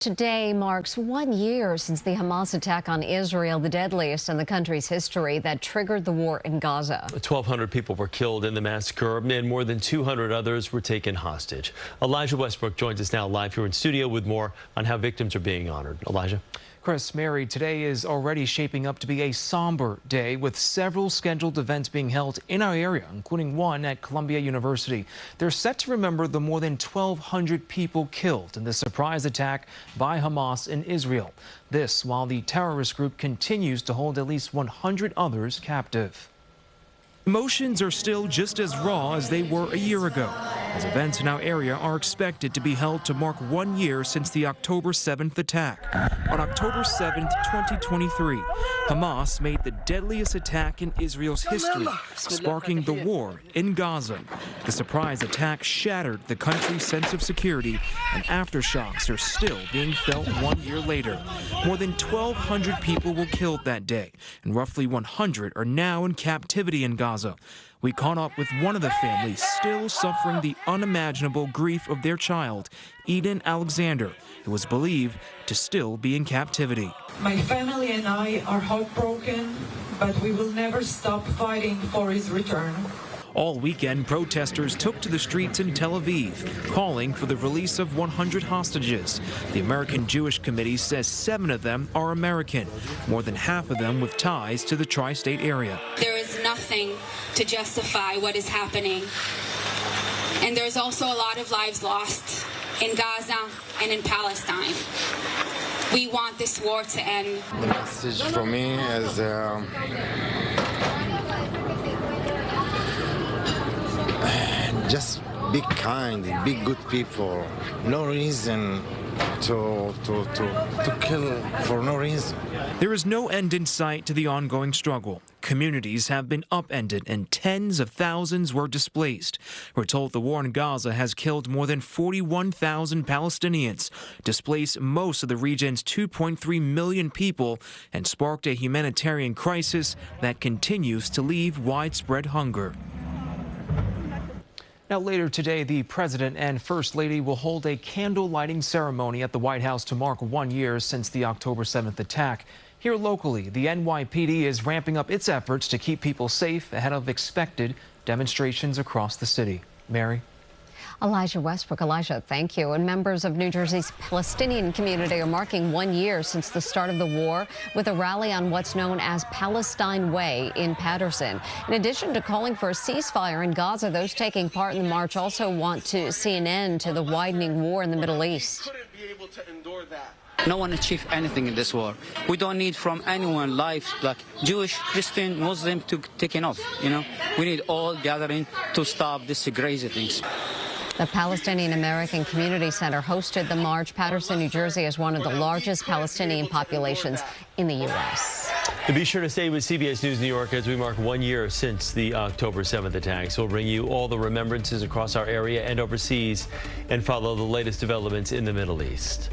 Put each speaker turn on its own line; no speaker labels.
Today marks 1 year since the Hamas attack on Israel, the deadliest in the country's history, that triggered the war in Gaza.
1,200 people were killed in the massacre, and more than 200 others were taken hostage. Elijah Westbrook joins us now live here in studio with more on how victims are being honored. Elijah.
Chris, Mary, today is already shaping up to be a somber day with several scheduled events being held in our area, including one at Columbia University. They're set to remember the more than 1,200 people killed in the surprise attack by Hamas in Israel. This while the terrorist group continues to hold at least 100 others captive. Emotions are still just as raw as they were a year ago, as events in our area are expected to be held to mark 1 year since the October 7th attack. On October 7th, 2023, Hamas made the deadliest attack in Israel's history, sparking the war in Gaza. The surprise attack shattered the country's sense of security, and aftershocks are still being felt 1 year later. More than 1,200 people were killed that day, and roughly 100 are now in captivity in Gaza. We caught up with one of the families still suffering the unimaginable grief of their child, Eden Alexander, who was believed to still be in captivity.
My family and I are heartbroken, but we will never stop fighting for his return.
All weekend, protesters took to the streets in Tel Aviv, calling for the release of 100 hostages. The American Jewish Committee says 7 of them are American, more than half of them with ties to the tri-state area.
There is nothing to justify what is happening. And there's also a lot of lives lost in Gaza and in Palestine. We want this war to end.
The message for me is just be kind, be good people. No reason to kill for no reason.
There is no end in sight to the ongoing struggle. Communities have been upended and tens of thousands were displaced. We're told the war in Gaza has killed more than 41,000 Palestinians, displaced most of the region's 2.3 million people, and sparked a humanitarian crisis that continues to leave widespread hunger. Now, later today, the President and First Lady will hold a candle lighting ceremony at the White House to mark 1 year since the October 7th attack. Here locally, the NYPD is ramping up its efforts to keep people safe ahead of expected demonstrations across the city. Mary?
Elijah Westbrook. Elijah, thank you. And members of New Jersey's Palestinian community are marking 1 year since the start of the war with a rally on what's known as Palestine Way in Patterson. In addition to calling for a ceasefire in Gaza, those taking part in the march also want to see an end to the widening war in the Middle East.
No one achieved anything in this war. We don't need from anyone life like Jewish, Christian, Muslim to taking off. We need all gathering to stop these crazy things.
The Palestinian American Community Center hosted the march. Patterson, New Jersey is one of the largest Palestinian populations in the U.S.
And be sure to stay with CBS News New York as we mark 1 year since the October 7th attacks. We'll bring you all the remembrances across our area and overseas and follow the latest developments in the Middle East.